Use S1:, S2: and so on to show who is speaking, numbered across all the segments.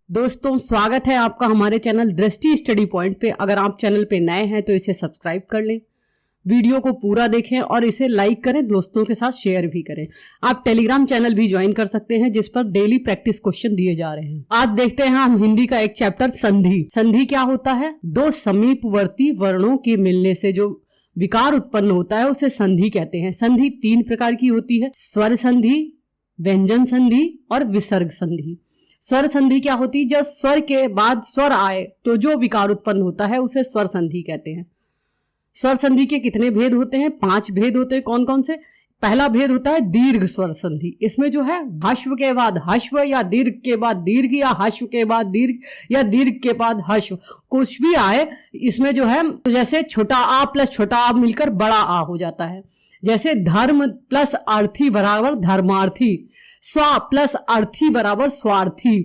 S1: दोस्तों स्वागत है आपका हमारे चैनल दृष्टि स्टडी पॉइंट पे। अगर आप चैनल पे नए हैं तो इसे सब्सक्राइब कर लें, वीडियो को पूरा देखें और इसे लाइक करें, दोस्तों के साथ शेयर भी करें। आप टेलीग्राम चैनल भी ज्वाइन कर सकते हैं जिस पर डेली प्रैक्टिस क्वेश्चन दिए जा रहे हैं। आज देखते हैं हम हिंदी का एक चैप्टर संधि। संधि क्या होता है? दो समीपवर्ती वर्णों के मिलने से जो विकार उत्पन्न होता है उसे संधि कहते हैं। संधि तीन प्रकार की होती है, स्वर संधि, व्यंजन संधि और विसर्ग संधि। स्वर संधि क्या होती है? जब स्वर के बाद स्वर आए तो जो विकार उत्पन्न होता है उसे स्वर संधि कहते हैं। स्वर संधि के कितने भेद होते हैं? 5 भेद होते हैं। कौन कौन से? पहला भेद होता है दीर्घ स्वर संधि। इसमें जो है ह्रस्व के बाद ह्रस्व या दीर्घ के बाद दीर्घ या ह्रस्व के बाद दीर्घ या दीर्घ के बाद ह्रस्व, कुछ भी आए इसमें जो है, जैसे छोटा आ प्लस छोटा आ मिलकर बड़ा आ हो जाता है। जैसे धर्म प्लस अर्थी बराबर धर्मार्थी, स्वा प्लस अर्थी बराबर स्वार्थी।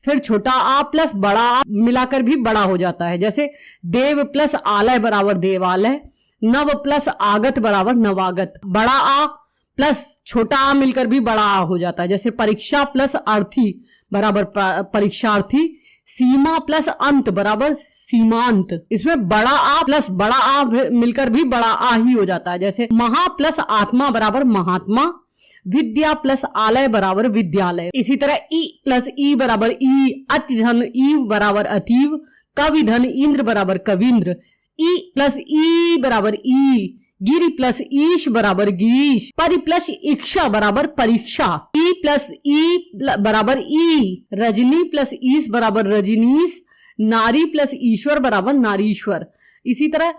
S1: फिर छोटा आ प्लस बड़ा आ मिलाकर भी बड़ा हो जाता है। जैसे देव प्लस आलय बराबर देवालय, नव प्लस आगत बराबर नवागत। बड़ा आ प्लस छोटा आ मिलकर भी बड़ा आ हो जाता है। जैसे परीक्षा प्लस अर्थी बराबर परीक्षार्थी, सीमा प्लस अंत बराबर सीमांत। इसमें बड़ा आ प्लस बड़ा आ मिलकर भी बड़ा आ ही हो जाता है। जैसे महा प्लस आत्मा बराबर महात्मा, विद्या प्लस आलय बराबर विद्यालय। इसी तरह ई प्लस ई बराबर ई, अतिधन ईव बराबर अतीव, कविधन इंद्र बराबर कविंद्र। ई प्लस ई बराबर ई, गिरि प्लस ईश बराबर गिरीश, परि प्लस इक्षा बराबर परीक्षा। ई प्लस ई बराबर ई, रजनी प्लस ईश बराबर रजनीश, नारी प्लस ईश्वर बराबर नारीश्वर। इसी तरह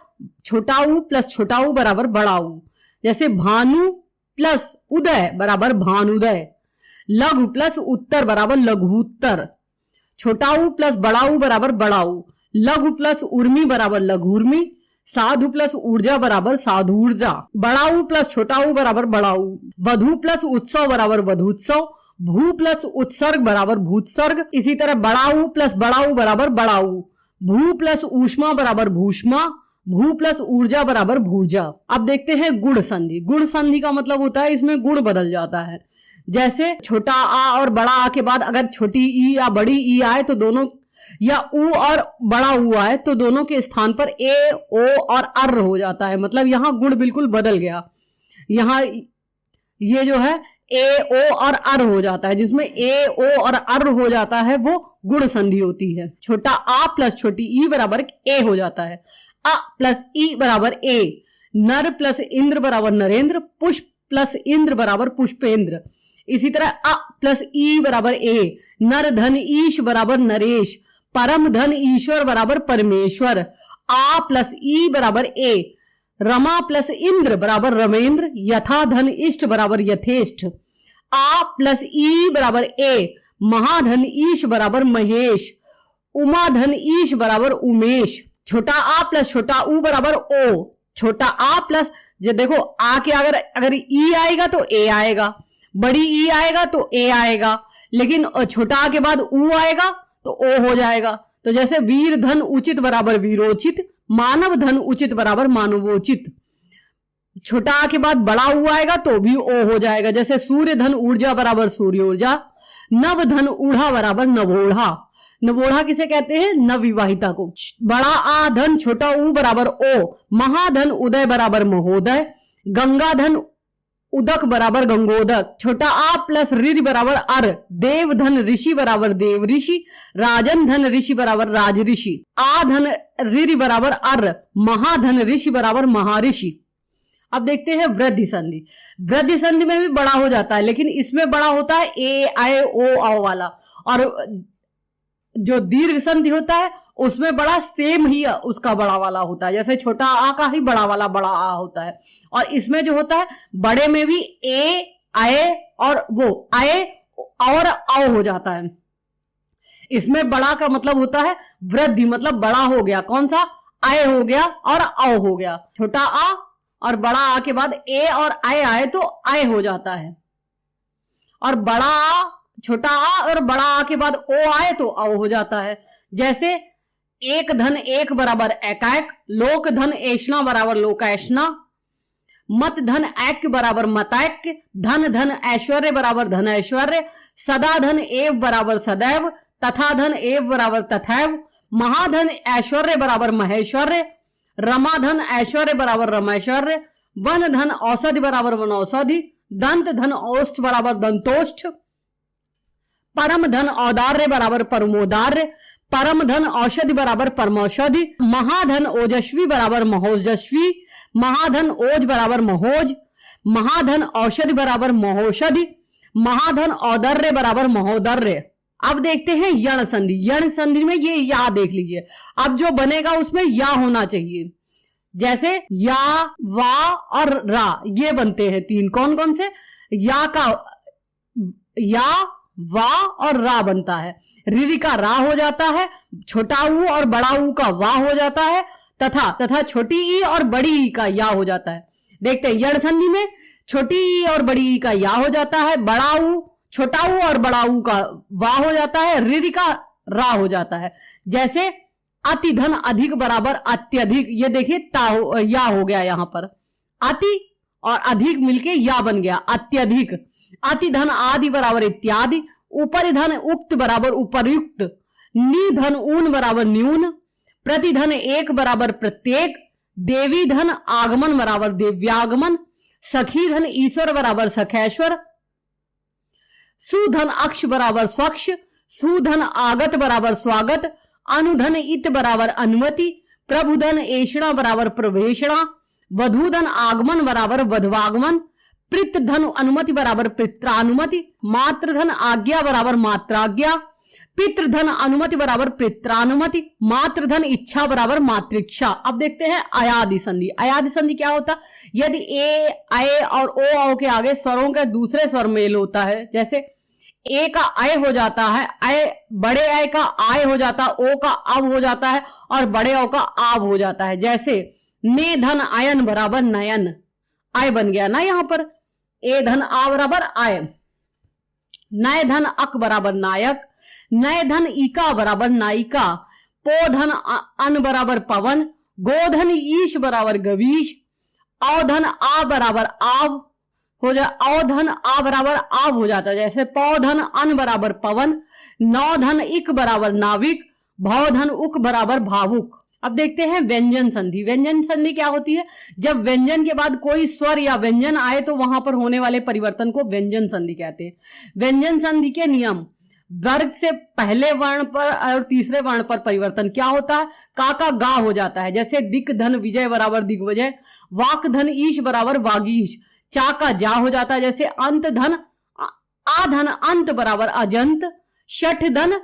S1: छोटा ऊ प्लस छोटा ऊ बराबर बड़ा ऊ। जैसे भानु प्लस उदय बराबर भानुदय, लघु प्लस उत्तर बराबर लघुत्तर, छोटा ऊ प्लस बड़ा ऊ बराबर बड़ा ऊ, लघु प्लस उर्मी बराबर लघुर्मी, साधु प्लस ऊर्जा बराबर साधुर्जा, बड़ा ऊ प्लस छोटा ऊ बराबर बड़ा ऊ, वधु प्लस उत्सव बराबर वधुत्सव, भू प्लस उत्सर्ग बराबर भूत्सर्ग। इसी तरह बड़ा ऊ प्लस बड़ा ऊ बराबर बड़ा ऊ, भू प्लस ऊष्मा बराबर भूष्मा, भू प्लस ऊर्जा बराबर भूर्जा। अब देखते हैं गुण संधि। गुण संधि का मतलब होता है इसमें गुण बदल जाता है। जैसे छोटा आ और बड़ा आ के बाद अगर छोटी ई या बड़ी ई आए तो दोनों, या ऊ और बड़ा ऊ आए तो दोनों के स्थान पर ए, ओ और अर्र हो जाता है। मतलब यहाँ गुण बिल्कुल बदल गया। यहाँ ये जो है ए, ओ और अर्र हो जाता है। जिसमें ए, ओ और अर्र हो जाता है वो गुण संधि होती है। छोटा आ प्लस छोटी ई बराबर ए हो जाता है। अ प्लस ई बराबर ए, नर प्लस इंद्र बराबर नरेंद्र, पुष्प प्लस इंद्र बराबर पुष्पेंद्र। इसी तरह अ प्लस ई बराबर ए, नर धन ईश बराबर नरेश, परम धन ईश्वर बराबर परमेश्वर। आ प्लस ई बराबर ए, रमा प्लस इंद्र बराबर रमेंद्र, यथा धन इष्ट बराबर यथेष्ट। आ प्लस ई बराबर ए, महाधन ईश बराबर महेश, उमा धन ईश बराबर उमेश। छोटा आ प्लस छोटा ऊ बराबर ओ, छोटा आ प्लस, जो देखो आ के अगर ई आएगा तो ए आएगा, बड़ी ई आएगा तो ए आएगा, लेकिन छोटा आ के बाद ऊ आएगा तो ओ हो जाएगा। तो जैसे वीर धन उचित बराबर वीरोचित, मानव धन उचित बराबर मानवोचित। छोटा आ के बाद बड़ा ऊ आएगा तो भी ओ हो जाएगा। जैसे सूर्य धन ऊर्जा बराबर सूर्योर्जा, नव धन ऊढ़ा बराबर नवोढ़ा। नवोढ़ा किसे कहते हैं? नवविवाहिता को। बड़ा आ धन छोटा ऊ बराबर ओ, महाधन उदय बराबर महोदय, गंगा धन उदक बराबर गंगोदक। छोटा आ प्लस ऋ बराबर अर, देव धन ऋषि बराबर देव ऋषि, राजन धन ऋषि बराबर राज ऋषि। आ धन ऋ बराबर अर, महाधन ऋषि बराबर महाऋषि। अब देखते हैं वृद्धि संधि। वृद्धि संधि में भी बड़ा हो जाता है, लेकिन इसमें बड़ा होता है ए, आए, ओ, आओ वाला। और जो दीर्घ संधि होता है उसमें बड़ा सेम ही उसका बड़ा वाला होता है। जैसे छोटा आ का ही बड़ा वाला बड़ा आ होता है। और इसमें जो होता है बड़े में भी ए, आए और वो आए और आओ हो जाता है। इसमें बड़ा का मतलब होता है वृद्धि, मतलब बड़ा हो गया। कौन सा? आए हो गया और आओ हो गया। छोटा आ और बड़ा आ के बाद ए और आए आए तो आए हो जाता है। और बड़ा आ, छोटा आ और बड़ा आ के बाद ओ आए तो औ हो जाता है। जैसे एक धन एक बराबर एकाएक, लोक धन ऐष्णा बराबर लोकाऐष्णा, मत धन ऐक्य बराबर मतैक्य, धन धन ऐश्वर्य बराबर धन ऐश्वर्य, सदा धन एव बराबर सदैव, तथा धन एव बराबर तथैव, महाधन ऐश्वर्य बराबर महेश्वर्य, रमाधन ऐश्वर्य बराबर रमैश्वर्य, वन धन औषधि बराबर वनौषधि, दंत धन औष्ठ बराबर दंतोष्ठ, परम धन औदार्य बराबर परमोदार्य, परम धन औषधि बराबर परमौषधि, महाधन ओजस्वी बराबर महोजस्वी, महाधन ओज बराबर महोज, महाधन औषधि बराबर महोषधि, महाधन औदर्य बराबर महोदर्य। अब देखते हैं यण संधि। यण संधि में ये या देख लीजिए, अब जो बनेगा उसमें या होना चाहिए। जैसे या, वा और रा, ये बनते हैं तीन। कौन कौन से? या का या, वा और रा बनता है। रीरी का रा हो जाता है, छोटा ऊ और बड़ा ऊ का वा हो जाता है, तथा छोटी ई और बड़ी ई का या हो जाता है। देखते हैं यण संधि में छोटी ई और बड़ी ई का या हो जाता है, बड़ा ऊ, छोटा ऊ और बड़ा ऊ का वा हो जाता है, रीरी का रा हो जाता है। जैसे अति धन अधिक बराबर अत्यधिक, ये देखिए या हो गया यहां पर, अति और अधिक मिलके या बन गया अत्यधिक। अति धन आदि बराबर इत्यादि, ऊपरी धन उक्त बराबर उपर्युक्त, नी धन ऊन बराबर न्यून, प्रति धन एक बराबर प्रत्येक, देवी धन आगमन बराबर दिव्यागमन, सखी धन ईश्वर बराबर सखैश्वर, सुधन अक्ष बराबर स्वक्ष, सुधन आगत बराबर स्वागत, अनुधन इत बराबर अनुमति, प्रभुधन ऐषणा बराबर प्रवेशणा, वधुधन आगमन बराबर वधवागमन, पितृ धन अनुमति बराबर पित्रानुमति, मातृधन आज्ञा बराबर मात्राज्ञा, पितृधन अनुमति बराबर पित्रानुमति, मातृधन इच्छा बराबर मातृक्षा। अब देखते हैं अयादि संधि। अयादि संधि क्या होता? यदि ए, अय और ओ के आगे स्वरों के दूसरे स्वर मेल होता है, जैसे ए का अय हो जाता है, अय बड़े अय का आय हो जाता है, ओ का अब हो जाता है और बड़े ओ का आब हो जाता है। जैसे ने धन आयन बराबर नयन, आय बन गया ना यहां पर। ए धन आ बराबर आय, नय धन अक बराबर नायक, नय धन इका बराबर नायिका, पो धन अन बराबर पवन, गोधन ईश बराबर गवीश, औधन आ बराबर आव हो जा, औधन आ बराबर आव हो जाता है। जैसे पौधन अन बराबर पवन, नौधन इक बराबर नाविक, भौधन उक बराबर भावुक। अब देखते हैं व्यंजन संधि। व्यंजन संधि क्या होती है? जब व्यंजन के बाद कोई स्वर या व्यंजन आए तो वहां पर होने वाले परिवर्तन को व्यंजन संधि कहते हैं। व्यंजन संधि के नियम: वर्ग से पहले वर्ण पर और तीसरे वर्ण पर परिवर्तन क्या होता है? का गा हो जाता है। जैसे दिक धन विजय बराबर दिग्विजय, वाक धन ईश बराबर वागीश, चा का जा हो जाता है। जैसे अंत धन आ धन अंत बराबर अजंत, षठ धन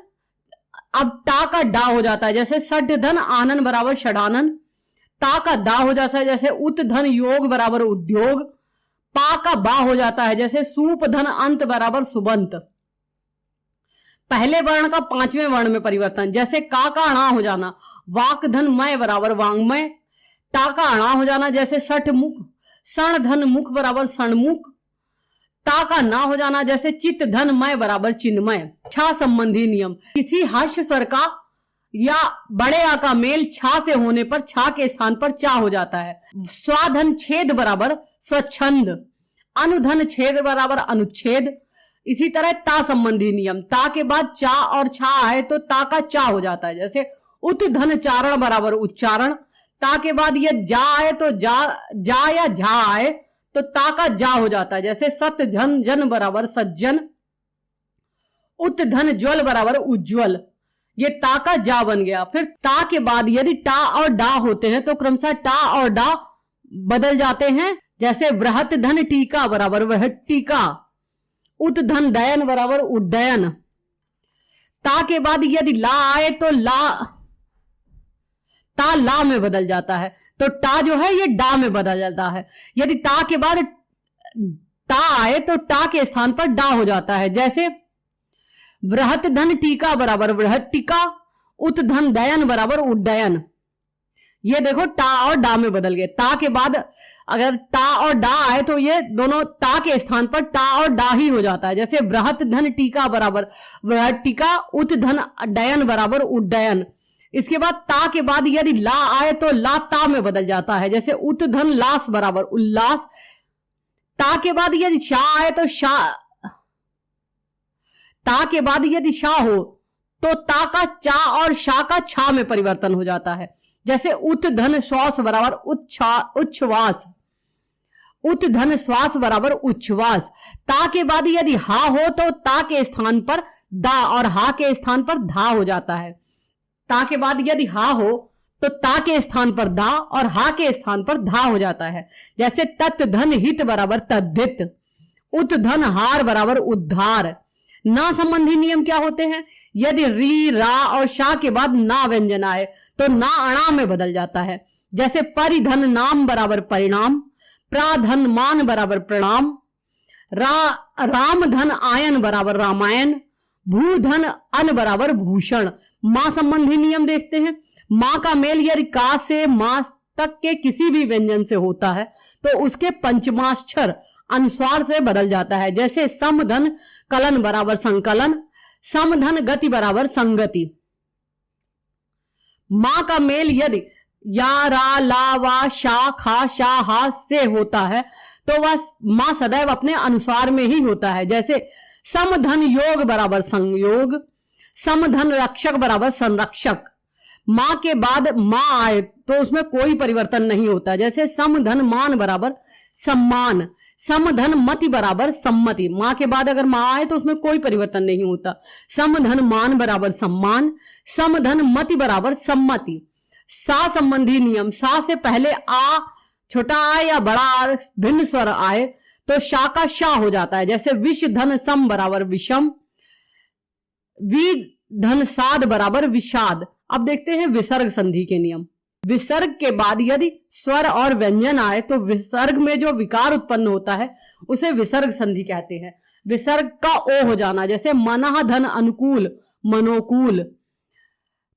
S1: अब टा का डा हो जाता है। जैसे षठ धन आनंद बराबर षडानन, ता का दा हो जाता है। जैसे उत धन योग बराबर उद्योग, पा का बा हो जाता है। जैसे सूप धन अंत बराबर सुबंत। पहले वर्ण का पांचवें वर्ण में परिवर्तन, जैसे का अणा हो जाना, वाक धन मय बराबर वांग्मय, टा का अणा हो जाना। जैसे सठ मुख, सण धन मुख बराबर सणमुख, ता का ना हो जाना। जैसे चित्त धन मय बराबर चिन्मय। छा संबंधी नियम: किसी हर्ष स्वर का या बड़े आ का मेल छा से होने पर छा के स्थान पर चा हो जाता है। स्वाधन छेद बराबर स्वच्छंद, अनुधन छेद बराबर अनुच्छेद। इसी तरह ता संबंधी नियम: ता के बाद चा और छा आए तो ता का चा हो जाता है। जैसे उत धन चारण बराबर उच्चारण, ता के बाद ये जा आए तो जा या झा आए तो ता का जा हो जाता है। जैसे सत झन जन बराबर सज्जन, उत धन ज्वल बराबर उज्ज्वल, ये ता का जा बन गया। फिर ता के बाद यदि टा और डा होते हैं तो क्रमशः टा और डा बदल जाते हैं। जैसे बृहत धन टीका बराबर वृहत टीका, उत धन डयन बराबर उड्डयन। ता के बाद यदि ला आए तो ता ला में बदल जाता है, तो टा जो है ये डा में बदल जाता है। यदि ता के बाद ता आए तो टा के स्थान पर डा हो जाता है। जैसे बृहत धन टीका बराबर बृहत टीका, उत धन डयन बराबर उड्डयन। ये देखो टा और डा में बदल गए। ता के बाद अगर टा और डा आए तो ये दोनों ता के स्थान पर टा और डा ही हो जाता है। जैसे बृहत धन टीका बराबर बृहत टीका, उत धन डयन बराबर उड्डयन। इसके बाद ता के बाद यदि ला आए तो ला ता में बदल जाता है। जैसे उत धन लास बराबर उल्लास। ता के बाद यदि शा आए तो शा, ता के बाद यदि शा हो तो ता का चा और शा का छा में परिवर्तन हो जाता है। जैसे उत धन श्वास बराबर उच्छ्वास, उत धन श्वास बराबर उच्छ्वास। ता के बाद यदि हा हो तो ता के स्थान पर दा और हा के स्थान पर धा हो जाता है। ता के बाद यदि हा हो तो ता के स्थान पर दा और हा के स्थान पर धा हो जाता है। जैसे तत् धन हित बराबर तद्धित, उत धन हार बराबर उद्धार। ना संबंधी नियम क्या होते हैं? यदि री रा और शा के बाद ना व्यंजन आए तो ना अणा में बदल जाता है। जैसे परिधन नाम बराबर परिणाम, प्राधन मान बराबर प्रणाम, राम धन आयन बराबर रामायण, भूधन अन बराबर भूषण। मां संबंधी नियम देखते हैं। मां का मेल यदि का से मां तक के किसी भी व्यंजन से होता है तो उसके पंचमाक्षर अनुस्वार से बदल जाता है। जैसे समधन कलन बराबर संकलन, समधन गति बराबर संगति। मां का मेल यदि या रा ला वा शा खा शा हा से होता है तो वह मां सदैव अपने अनुसार में ही होता है। जैसे समधन योग बराबर संयोग, समधन रक्षक बराबर संरक्षक। मां के बाद मां आए तो उसमें कोई परिवर्तन नहीं होता। जैसे समधन मान बराबर सम्मान, समधन मति बराबर सम्मति। मां के बाद अगर मां आए तो उसमें कोई परिवर्तन नहीं होता। समधन मान बराबर सम्मान, समधन मति बराबर सम्मति। सा संबंधी नियम, सा से पहले आ छोटा आ या बड़ा आ भिन्न स्वर आए तो शा का शा हो जाता है। जैसे विष धन सम बराबर विषम, वि धन साध बराबर विषाद। अब देखते हैं विसर्ग संधि के नियम। विसर्ग के बाद यदि स्वर और व्यंजन आए तो विसर्ग में जो विकार उत्पन्न होता है उसे विसर्ग संधि कहते हैं। विसर्ग का ओ हो जाना, जैसे मनः धन अनुकूल मनोकूल,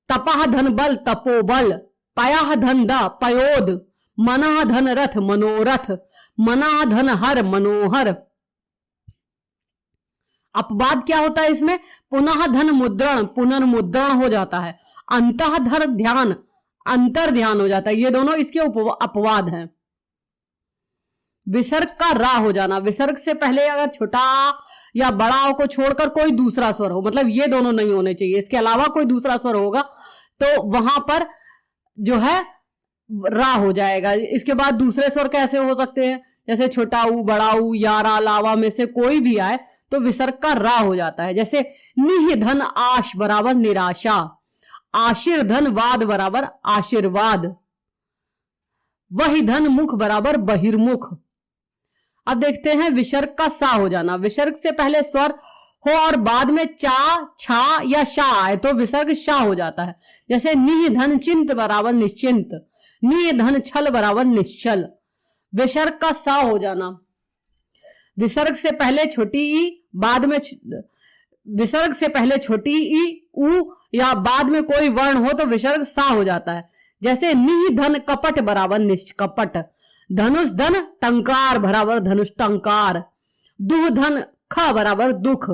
S1: तपः धन बल तपोबल, पयः धन द पयोद, मनः धन रथ मनोरथ, मनः धन हर मनोहर। अपवाद क्या होता है इसमें? पुनः धन मुद्रण पुनर्मुद्रण हो जाता है। अंतः धन ध्यान अंतर ध्यान हो जाता है। ये दोनों इसके अपवाद हैं। विसर्ग का रा हो जाना, विसर्ग से पहले अगर छोटा या बड़ा को छोड़कर कोई दूसरा स्वर हो, मतलब ये दोनों नहीं होने चाहिए, इसके अलावा कोई दूसरा स्वर होगा तो वहां पर जो है रा हो जाएगा। इसके बाद दूसरे स्वर कैसे हो सकते हैं? जैसे छोटा ऊ बड़ा ऊ या रा लावा में से कोई भी आए तो विसर्ग का रा हो जाता है। जैसे निह धन आश बराबर निराशा, आशीर धन वाद बराबर आशीर्वाद, वही धन मुख बराबर बहिर्मुख। अब देखते हैं विसर्ग का सा हो जाना। विसर्ग से पहले स्वर हो और बाद में चा छा या शा आए तो विसर्ग शा हो जाता है। जैसे निह धन चिंत बराबर निश्चिंत, निह धन छल बराबर निश्चल। विसर्ग का सा हो जाना, विसर्ग से पहले छोटी ई बाद में विसर्ग से पहले छोटी ई उ या बाद में कोई वर्ण हो तो विसर्ग सा हो जाता है। जैसे निह धन कपट बराबर निष्कपट, धनुष धन टंकार बराबर धनुष टंकार, दुह धन ख बराबर दुख।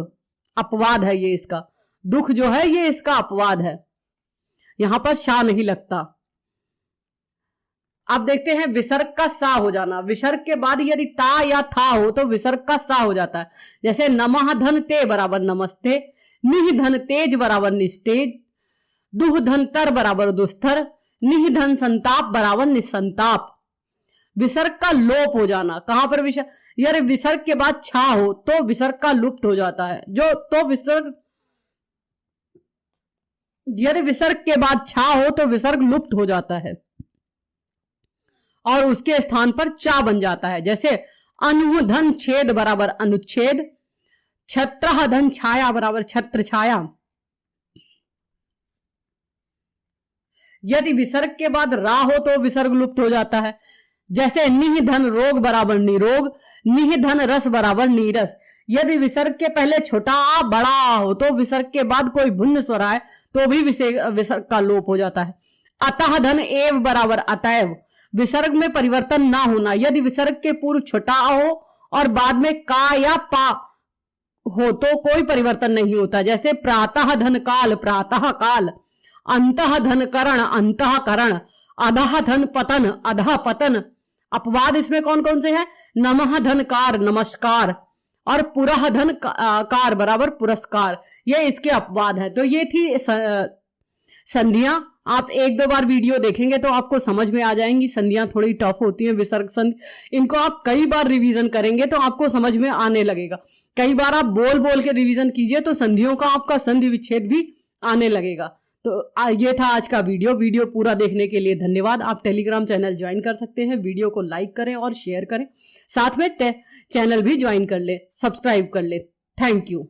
S1: अपवाद है ये इसका, दुख जो है ये इसका अपवाद है, यहां पर शा नहीं लगता। अब देखते हैं विसर्ग का सा हो जाना। विसर्ग के बाद यदि ता या था हो तो विसर्ग का सा हो जाता है। जैसे नमः धन ते बराबर नमस्ते, निह धन तेज बराबर निस्तेज, दुह धन तर बराबर दुस्तर, निह धन संताप बराबर निसंताप। विसर्ग का लोप हो जाना, कहां पर विसर्ग? यदि विसर्ग के बाद छा हो तो विसर्ग का लुप्त हो जाता है। जो तो विसर्ग यदि विसर्ग के बाद छा हो तो विसर्ग लुप्त हो जाता है और उसके स्थान पर चा बन जाता है। जैसे अनु धन छेद बराबर अनुच्छेद, छत्र धन छाया बराबर छत्र छाया। यदि विसर्ग के बाद रा हो तो विसर्ग लुप्त हो जाता है। जैसे निह धन रोग बराबर निरोग, निह धन रस बराबर नीरस। यदि विसर्ग के पहले छोटा आ बड़ा आ हो तो विसर्ग के बाद कोई भिन्न स्वर आए तो भी विसर्ग का लोप हो जाता है। अतः धन एव बराबर अतएव, विसर्ग में परिवर्तन ना होना। यदि विसर्ग के पूर्व छोटा हो और बाद में का या पा हो तो कोई परिवर्तन नहीं होता। जैसे प्रातः धन काल प्रातः काल, अंतः धन करण अंतः करण, अधः धन पतन अधः पतन। अपवाद इसमें कौन कौन से हैं? नमः धन कार नमस्कार और पुराधन कार बराबर पुरस्कार, ये इसके अपवाद है। तो ये थी संधियां। आप एक दो बार वीडियो देखेंगे तो आपको समझ में आ जाएंगी। संधियां थोड़ी टफ होती हैं, विसर्ग संधि, इनको आप कई बार रिवीजन करेंगे तो आपको समझ में आने लगेगा। कई बार आप बोल बोल के रिवीजन कीजिए तो संधियों का आपका संधि विच्छेद भी आने लगेगा। तो ये था आज का वीडियो पूरा देखने के लिए धन्यवाद। आप टेलीग्राम चैनल ज्वाइन कर सकते हैं, वीडियो को लाइक करें और शेयर करें, साथ में चैनल भी ज्वाइन कर ले, सब्सक्राइब कर ले। Thank you.